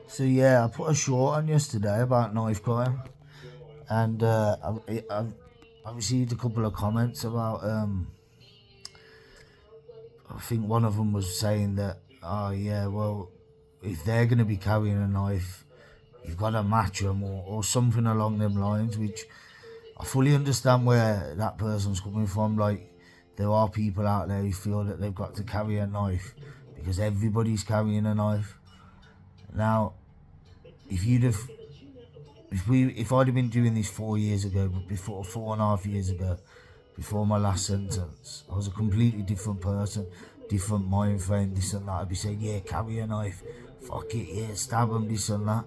So yeah, I put a short on yesterday about knife crime, and I've received a couple of comments about. I think one of them was saying that, oh yeah, well, if they're gonna be carrying a knife, you've got to match them or something along them lines, which I fully understand where that person's coming from. Like, there are people out there who feel that they've got to carry a knife because everybody's carrying a knife. Now, if you'd have if I'd have been doing this 4 years ago, but before 4.5 years ago, before my last sentence, I was a completely different person, different mind frame, this and that. I'd be saying, yeah, carry a knife, fuck it, yeah, stab them, this and that.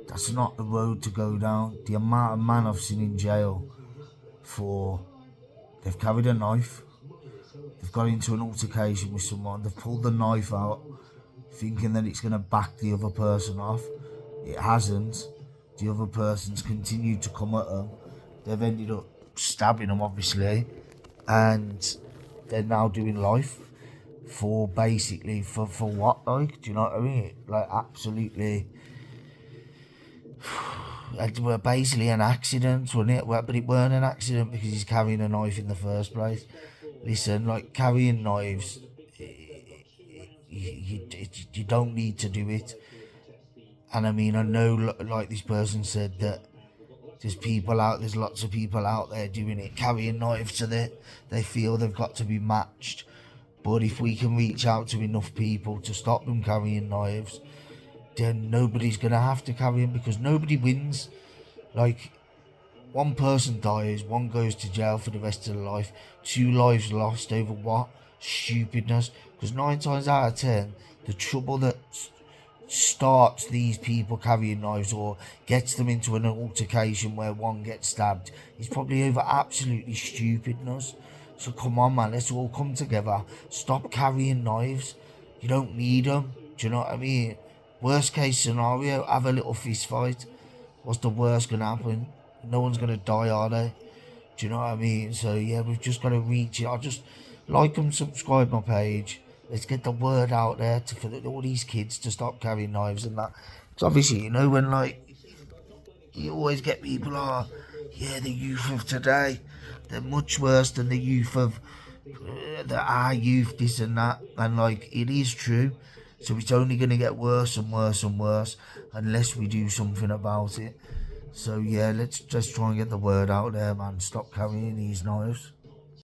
That's not the road to go down. The amount of man I've seen in jail for they've carried a knife, they've got into an altercation with someone, they've pulled the knife out, thinking that it's going to back the other person off. It hasn't. The other person's continued to come at them. They've ended up stabbing them, obviously, and they're now doing life for basically for what? Like, do you know what I mean? Like, absolutely. It were basically an accident, wasn't it? Well, but it weren't an accident because he's carrying a knife in the first place. Listen, like, carrying knives, you don't need to do it. And I mean, I know, like this person said, that there's lots of people out there doing it, carrying knives, so they feel they've got to be matched. But if we can reach out to enough people to stop them carrying knives, then nobody's going to have to carry them because nobody wins. Like, one person dies, one goes to jail for the rest of their life, 2 lives lost over what? Stupidness. Because 9 times out of 10, the trouble that starts these people carrying knives or gets them into an altercation where one gets stabbed is probably over absolutely stupidness. So come on, man, let's all come together. Stop carrying knives. You don't need them. Do you know what I mean? Worst case scenario, have a little fist fight. What's the worst gonna happen? No one's gonna die, are they? Do you know what I mean? So yeah, we've just got to reach it. I'll just like and subscribe my page. Let's get the word out there for all these kids to stop carrying knives and that. Because obviously, you know, when like you always get people yeah, the youth of today, they're much worse than the youth of our youth, this and that. And like, it is true. So it's only going to get worse and worse and worse unless we do something about it. So yeah, let's just try and get the word out there, man. Stop carrying these knives.